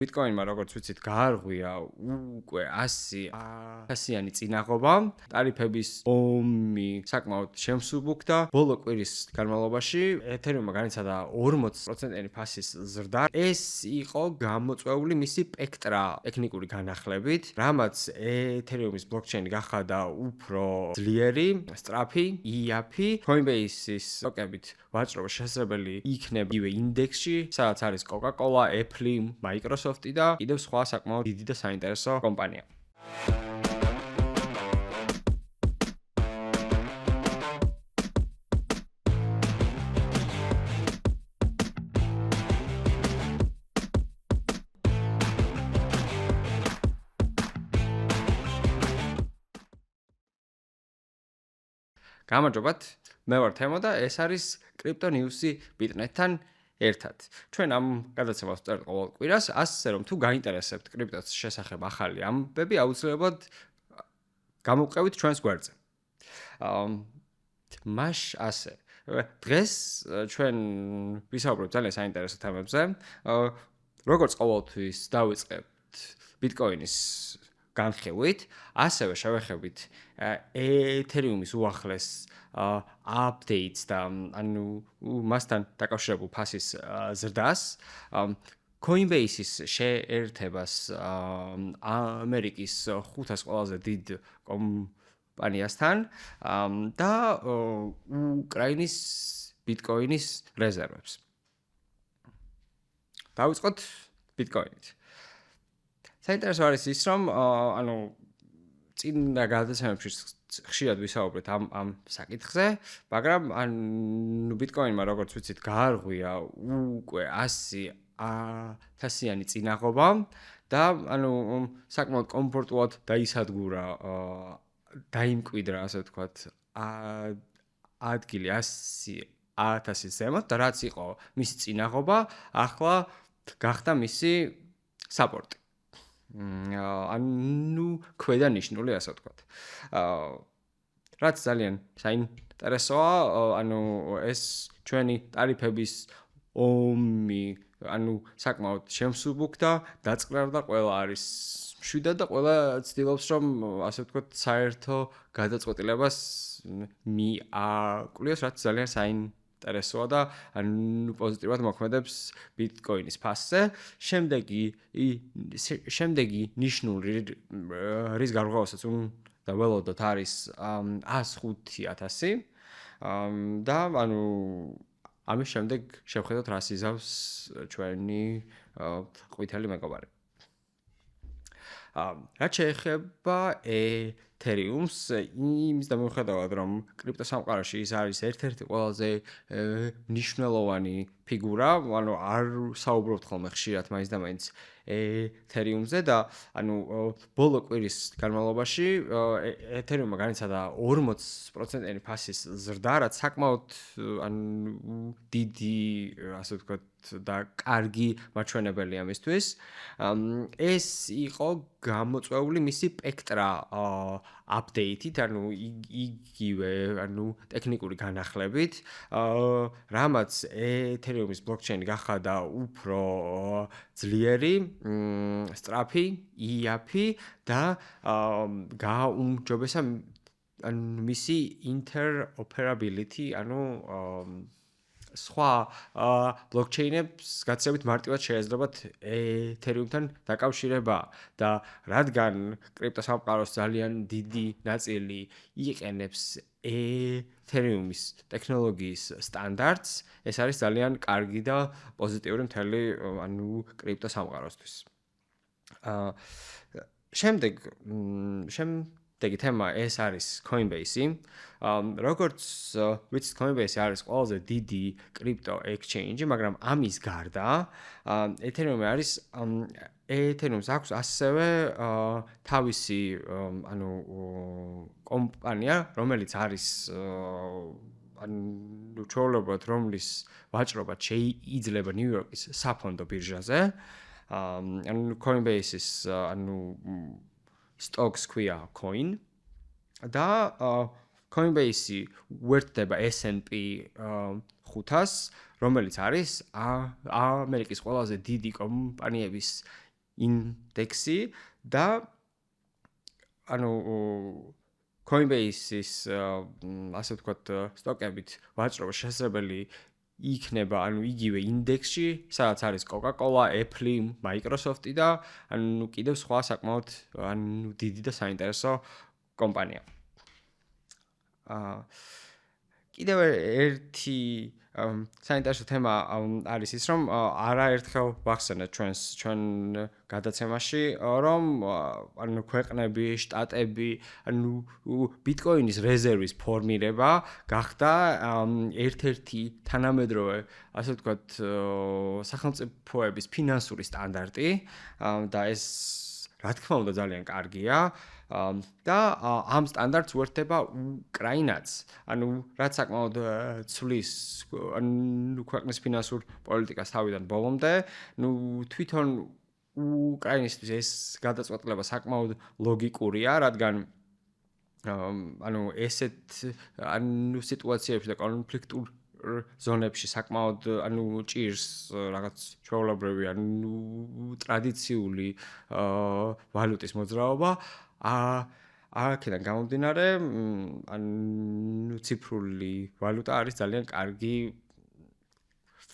Bitcoin-მა როგორც ვიცით გაარღვია უკვე 100-იანი წინაღობა, ტარიფების ომი საკმაოდ შემსუბუქდა. ბოლო კვირის განმავლობაში ეთერიუმმა განიცადა 40%-იანი ფასის ზრდა. ეს იყო გამოწვეული მისი სპექტრა ტექნიკური განახლებით, რამაც ეთერიუმის ბლოკჩეინი გახადა უფრო ძლიერი, სწრაფი, იაფი. Coinbase-ის ტოკენებით ვაჭრობა შესაძლებელი იქნება იგივე ინდექსში, სადაც არის Coca-Cola, Apple, Microsoft და კიდევ სხვა საკმაოდ დიდი და საინტერესო კომპანია. გამარჯობათ, მე ვარ თემო და ეს არის Crypto News-ი Bitnet-თან ერთად. ჩვენ ამ გადაცემას ვწერთ ყოველ კვირას, ასე რომ თუ გაინტერესებთ კრიპტოს შესახებ ახალი ამბები, აუცილებლად გამოვყევით ჩვენს გვერდზე. მაშ ასე. დღეს ჩვენ ვისაუბრებთ ძალიან საინტერესო თემებზე. როგორც ყოველთვის დავიწყებთ Bitcoin-ის განხილვით, ასევე შევეხებით ეთერიუმის უახლეს updates და ანუ მასთან დაკავშირებულ ფასის ზრდას, Coinbase-ის შეერთებას ამერიკის 500 ყველაზე დიდ კომპანიასთან და უკრაინის Bitcoin-ის რეზერვებს. დავიწყოთ Bitcoin-ით. საინტერესო არის ის, რომ წინა გადაცემებში ხშირად ვისაუბრეთ ამ საკითხზე, მაგრამ Bitcoin-მა როგორც ვიცით გაარღვია უკვე 100-იანი წინაღობა და საკმაოდ კომფორტულად დაისადგურა, დაიმკვიდრა, ასე ვთქვათ, ადგილი 100,000-ის ზემოთ და რაც იყო მისი წინაღობა, ახლა გახდა მისი საპორტი. ქვედა ნიშნული, ასე ვთქვათ. რაც ძალიან საინტერესოა, ეს ჩვენი ტარიფების ომი, საკმაოდ შემსუბუქდა, დაწყრა ყველა არის მშვიდად და ყველა ცდილობს, რომ ასე ვთქვათ, საერთო გადაწყვეტილებას მიაკლიოს, რაც ძალიან საინტერესოა და პოზიტიურად მოქმედებს Bitcoin-ის ფასზე. შემდეგი ნიშნული, რის გარღვევასაც უნდა ველოდოთ, არის 105,000 და ამის შემდეგ შევხედოთ, რას იზავს ჩვენი ყვითელი მეგობარი. რაც შეეხება ეთერიუმს, იმის და მიუხედავად, რომ კრიპტოსამყაროში ის არის ერთ-ერთი ყველაზე მნიშვნელოვანი ფიგურა, არ საუბრობთ ხოლმე ხშირად მაინც და მაინც ეთერიუმზე და ბოლო კვირის განმავლობაში ეთერიუმმა განიცადა 40%-იანი ფასის ზრდა, რაც საკმაოდ დიდი, ასე ვთქვათ, და კარგი მაჩვენებელია ამისთვის. ეს იყო გამოწვეული მისი სპექტრა update-ით, იგივე, ტექნიკური განახლებით, რამაც ეთერიუმის ბლოკჩეინი გახადა უფრო ძლიერი, სწრაფი, იაფი და გააუმჯობესა მისი interoperability, სხვა ბლოკჩეინებს გაცილებით მარტივად შეეძლებათ ეთერიუმთან დაკავშირება და რადგან კრიპტოსამყაროს ძალიან დიდი ნაწილი იყენებს ეთერიუმის ტექნოლოგიის სტანდარტს, ეს არის ძალიან კარგი და პოზიტიური მთელი კრიპტოსამყაროსთვის. შემდეგი თემა ეს არის Coinbase. როგორც ვიცით, Coinbase არის ყველაზე დიდი კრიპტო ექსჩეინჯი, მაგრამ ამის გარდა ეთერიუმს აქვს ასევე თავისი კომპანია, რომელიც არის ჩვეულებრივად რომლის ვაჭრობა შეიძლება ნიუ-იორკის საფონდო ბირჟაზე. Coinbase-ის stocks ქვია coin და Coinbase უერთდება S&P 500-ს, რომელიც არის ამერიკის ყველაზე დიდი კომპანიების ინდექსი და ანუ Coinbase-ის ასე ვთქვათ სტოკებით ვაჭრობა შესაძლებელი იქნება ანუ იგივე ინდექსში, სადაც არის Coca-Cola, Apple, Microsoft-ი და ანუ კიდევ სხვა საკმაოდ ანუ დიდი და საინტერესო კომპანია. კიდევ ერთი საინტერესო თემა არის ის, რომ არაერთხელ ვახსენეთ ჩვენ გადაცემაში, რომ ანუ ქვეყნები, შტატები, ანუ ბიტკოინის რეზერვის ფორმირება გახდა ერთ-ერთი თანამედროვე, ასე ვთქვათ, სახელმწიფოების ფინანსური სტანდარტი და ეს რა თქმა უნდა ძალიან კარგია. და ამ სტანდარტს უერთდება უკრაინაც. ანუ რაც საკმაოდ ცვლის ანუ ქვეყნის ფინანსურ პოლიტიკას თავიდან ბოლომდე, ну თვითონ უკრაინისთვის ეს გადაწყვეტილება საკმაოდ ლოგიკურია, რადგან ანუ ესეთ ანუ სიტუაციებში და კონფლიქტურ ზონებში საკმაოდ ანუ ჭირს რაღაც ჩვეულებრივი ანუ ტრადიციული ვალუტის მოძრაობა. აქედან გამომდინარე, ანუ ციფრული ვალუტა არის ძალიან კარგი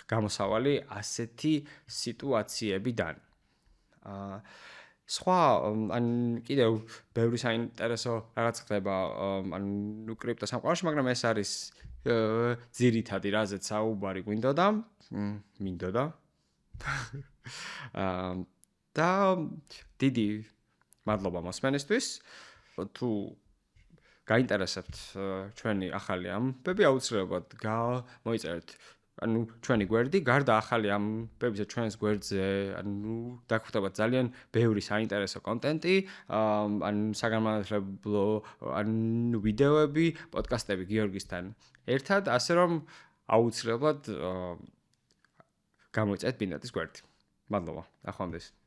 გამოსავალი ასეთი სიტუაციებიდან. სხვა ან კიდევ ბევრი საინტერესო რაღაც ხდება ანუ კრიპტო სამყაროში, მაგრამ ეს არის ძირითადი რაზეც საუბარი მინდოდა. და დიდი მადლობა მოსმენისთვის. თუ გაინტერესებთ ჩვენი ახალი ამბები, აუცილებლად მოიწერეთ ანუ ჩვენი გვერდი, გარდა ახალი ამბებისა ჩვენს გვერდზე, ანუ დაგვხვდება ძალიან ბევრი საინტერესო კონტენტი, ანუ საგანმანათლებლო ანუ ვიდეოები, პოდკასტები გიორგისთან ერთად, ასე რომ აუცილებლად გამოიწერეთ ბინეთის გვერდი. მადლობა. ახლამდე.